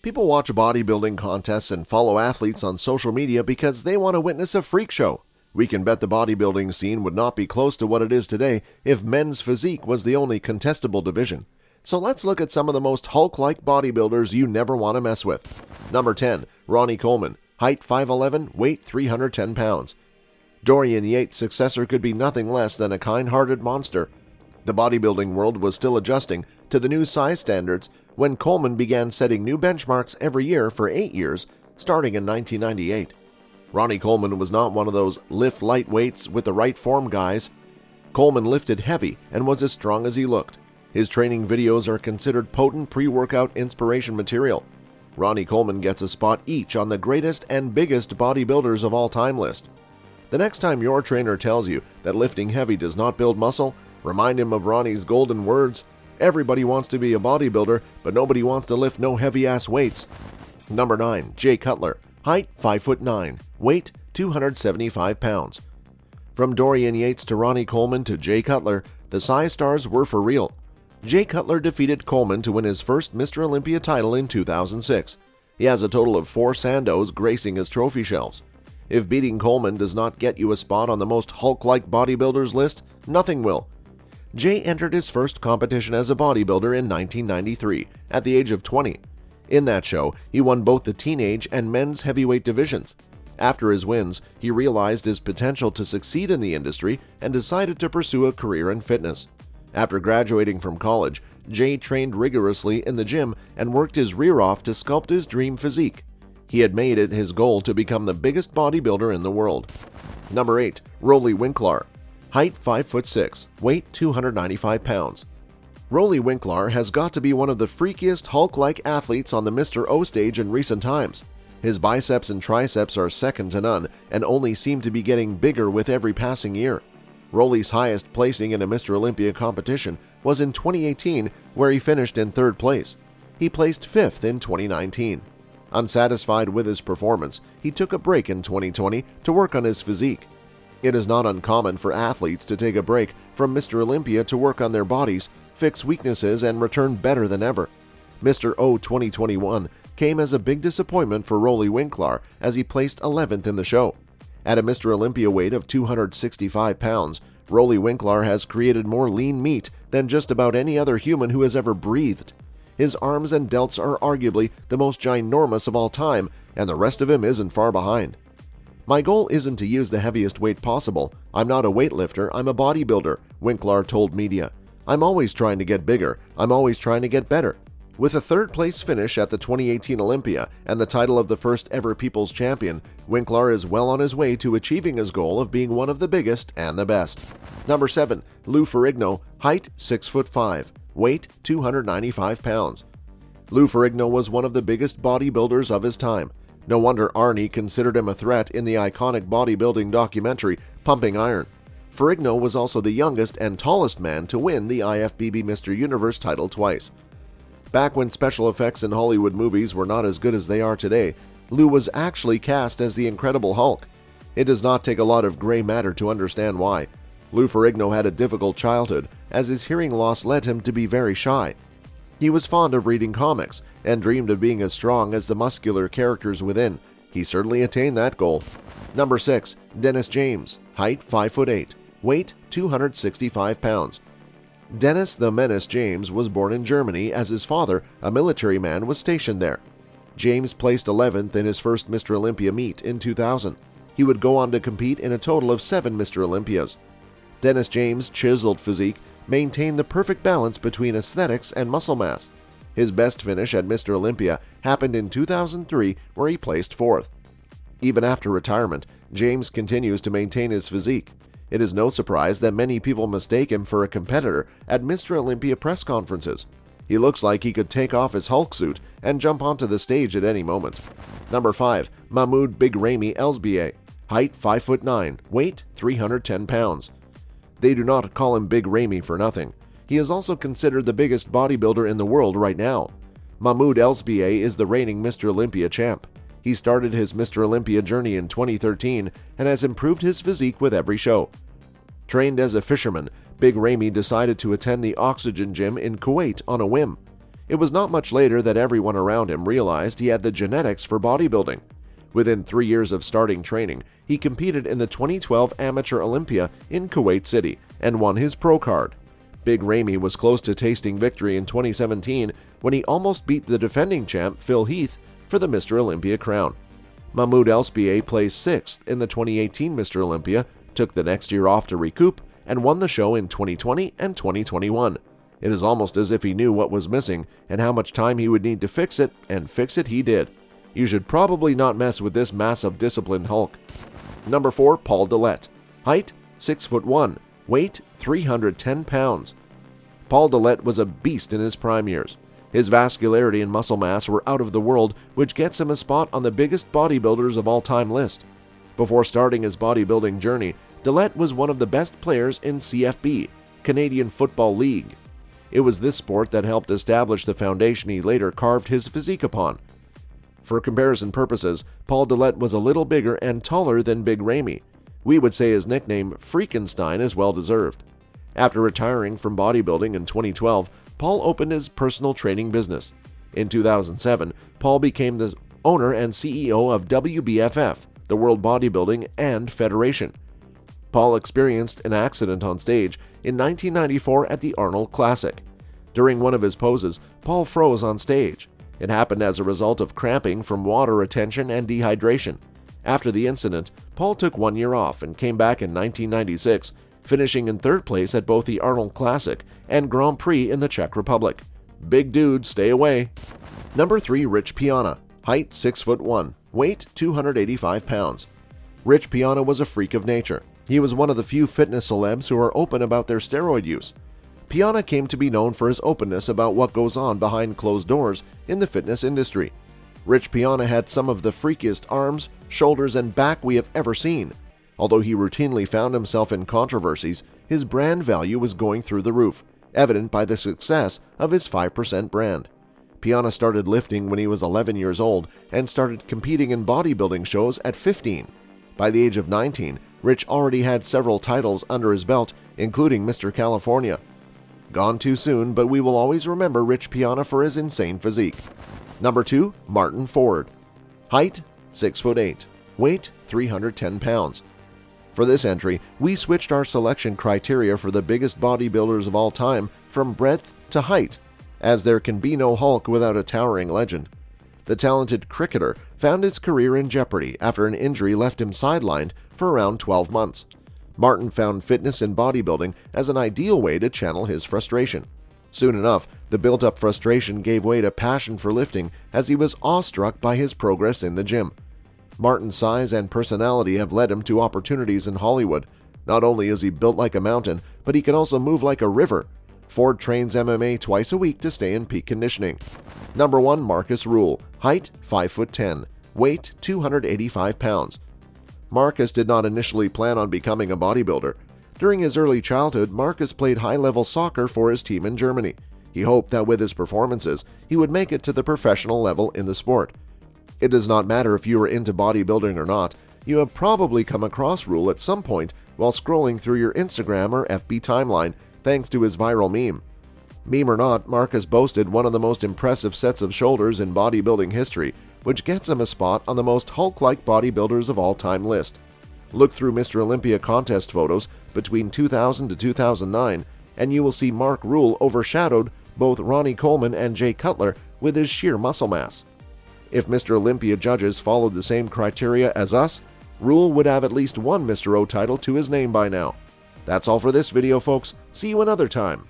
People watch bodybuilding contests and follow athletes on social media because they want to witness a freak show. We can bet the bodybuilding scene would not be close to what it is today if men's physique was the only contestable division. So let's look at some of the most Hulk-like bodybuilders you never want to mess with. Number 10. Ronnie Coleman. Height 5'11", weight 310 pounds. Dorian Yates' successor could be nothing less than a kind-hearted monster. The bodybuilding world was still adjusting to the new size standards when Coleman began setting new benchmarks every year for 8 years, starting in 1998. Ronnie Coleman was not one of those lift light weights with the right form guys. Coleman lifted heavy and was as strong as he looked. His training videos are considered potent pre-workout inspiration material. Ronnie Coleman gets a spot each on the greatest and biggest bodybuilders of all time list. The next time your trainer tells you that lifting heavy does not build muscle, remind him of Ronnie's golden words: everybody wants to be a bodybuilder, but nobody wants to lift no heavy-ass weights. Number 9. Jay Cutler. Height 5'9", weight 275 pounds. From Dorian Yates to Ronnie Coleman to Jay Cutler, the size stars were for real. Jay Cutler defeated Coleman to win his first Mr. Olympia title in 2006. He has a total of 4 Sandos gracing his trophy shelves. If beating Coleman does not get you a spot on the most Hulk-like bodybuilders list, nothing will. Jay entered his first competition as a bodybuilder in 1993 at the age of 20. In that show, he won both the teenage and men's heavyweight divisions. After his wins, he realized his potential to succeed in the industry and decided to pursue a career in fitness. After graduating from college, Jay trained rigorously in the gym and worked his rear off to sculpt his dream physique. He had made it his goal to become the biggest bodybuilder in the world. Number 8. Rowley Winkler. Height 5'6", weight 295 pounds. Rowley Winkler has got to be one of the freakiest Hulk-like athletes on the Mr. O stage in recent times. His biceps and triceps are second to none and only seem to be getting bigger with every passing year. Rowley's highest placing in a Mr. Olympia competition was in 2018, where he finished in 3rd place. He placed 5th in 2019. Unsatisfied with his performance, he took a break in 2020 to work on his physique. It is not uncommon for athletes to take a break from Mr. Olympia to work on their bodies, fix weaknesses, and return better than ever. Mr. O 2021 came as a big disappointment for Rowley Winkler as he placed 11th in the show. At a Mr. Olympia weight of 265 pounds, Rowley Winkler has created more lean meat than just about any other human who has ever breathed. His arms and delts are arguably the most ginormous of all time, and the rest of him isn't far behind. My goal isn't to use the heaviest weight possible. I'm not a weightlifter, I'm a bodybuilder, Winkler told media. I'm always trying to get bigger, I'm always trying to get better. With a 3rd place finish at the 2018 Olympia and the title of the first ever People's Champion, Winkler is well on his way to achieving his goal of being one of the biggest and the best. Number 7. Lou Ferrigno. Height 6'5", weight 295 pounds. Lou Ferrigno was one of the biggest bodybuilders of his time. No wonder Arnie considered him a threat in the iconic bodybuilding documentary Pumping Iron. Ferrigno was also the youngest and tallest man to win the IFBB Mr. Universe title twice. Back when special effects in Hollywood movies were not as good as they are today, Lou was actually cast as the Incredible Hulk. It does not take a lot of gray matter to understand why. Lou Ferrigno had a difficult childhood, as his hearing loss led him to be very shy. He was fond of reading comics and dreamed of being as strong as the muscular characters within. He certainly attained that goal. Number 6. Dennis James. Height 5'8", weight 265 pounds. Dennis the Menace James was born in Germany as his father, a military man, was stationed there. James placed 11th in his first Mr. Olympia meet in 2000. He would go on to compete in a total of 7 Mr. Olympias. Dennis James' chiseled physique maintained the perfect balance between aesthetics and muscle mass. His best finish at Mr. Olympia happened in 2003, where he placed 4th. Even after retirement, James continues to maintain his physique. It is no surprise that many people mistake him for a competitor at Mr. Olympia press conferences. He looks like he could take off his Hulk suit and jump onto the stage at any moment. Number 5. Mahmoud Big Remy LSBA. Height 5'9", weight 310 pounds. They do not call him Big Remy for nothing. He is also considered the biggest bodybuilder in the world right now. Mahmoud LSBA is the reigning Mr. Olympia champ. He started his Mr. Olympia journey in 2013 and has improved his physique with every show. Trained as a fisherman, Big Remy decided to attend the Oxygen Gym in Kuwait on a whim. It was not much later that everyone around him realized he had the genetics for bodybuilding. Within 3 years of starting training, he competed in the 2012 Amateur Olympia in Kuwait City and won his pro card. Big Remy was close to tasting victory in 2017 when he almost beat the defending champ Phil Heath for the Mr. Olympia crown. Mahmoud placed 6th in the 2018 Mr. Olympia, took the next year off to recoup, and won the show in 2020 and 2021. It is almost as if he knew what was missing and how much time he would need to fix it, and fix it he did. You should probably not mess with this massive disciplined Hulk. Number 4, Paul Delett. Height, 6'1", weight, 310 pounds. Paul Delett was a beast in his prime years. His vascularity and muscle mass were out of the world, which gets him a spot on the biggest bodybuilders of all time list. Before starting his bodybuilding journey, Delett was one of the best players in CFB, Canadian Football League. It was this sport that helped establish the foundation he later carved his physique upon. For comparison purposes, Paul Delett was a little bigger and taller than Big Remy. We would say his nickname, Freakenstein, is well deserved. After retiring from bodybuilding in 2012, Paul opened his personal training business. In 2007, Paul became the owner and CEO of WBFF, the World Bodybuilding and Federation. Paul experienced an accident on stage in 1994 at the Arnold Classic. During one of his poses, Paul froze on stage. It happened as a result of cramping from water retention and dehydration. After the incident, Paul took 1 year off and came back in 1996, finishing in 3rd place at both the Arnold Classic and Grand Prix in the Czech Republic. Big dude, stay away. Number 3, Rich Piana. Height, 6'1", weight, 285 pounds. Rich Piana was a freak of nature. He was one of the few fitness celebs who are open about their steroid use. Piana came to be known for his openness about what goes on behind closed doors in the fitness industry. Rich Piana had some of the freakiest arms, shoulders, and back we have ever seen. Although he routinely found himself in controversies, his brand value was going through the roof, evident by the success of his 5% brand. Piana started lifting when he was 11 years old and started competing in bodybuilding shows at 15. By the age of 19, Rich already had several titles under his belt, including Mr. California. Gone too soon, but we will always remember Rich Piana for his insane physique. Number 2, Martin Ford. Height, 6'8", weight, 310 pounds. For this entry, we switched our selection criteria for the biggest bodybuilders of all time from breadth to height, as there can be no Hulk without a towering legend. The talented cricketer found his career in jeopardy after an injury left him sidelined for around 12 months. Martin found fitness in bodybuilding as an ideal way to channel his frustration. Soon enough, the built-up frustration gave way to passion for lifting as he was awestruck by his progress in the gym. Martin's size and personality have led him to opportunities in Hollywood. Not only is he built like a mountain, but he can also move like a river. Ford trains MMA twice a week to stay in peak conditioning. Number 1, Marcus Rule. Height, 5'10", weight, 285 pounds. Marcus did not initially plan on becoming a bodybuilder. During his early childhood, Marcus played high-level soccer for his team in Germany. He hoped that with his performances, he would make it to the professional level in the sport. It does not matter if you are into bodybuilding or not, you have probably come across Rule at some point while scrolling through your Instagram or FB timeline thanks to his viral meme. Meme or not, Marcus boasted one of the most impressive sets of shoulders in bodybuilding history, which gets him a spot on the most Hulk-like bodybuilders of all time list. Look through Mr. Olympia contest photos between 2000 to 2009, and you will see Mark Rule overshadowed both Ronnie Coleman and Jay Cutler with his sheer muscle mass. If Mr. Olympia judges followed the same criteria as us, Rule would have at least one Mr. O title to his name by now. That's all for this video, folks. See you another time.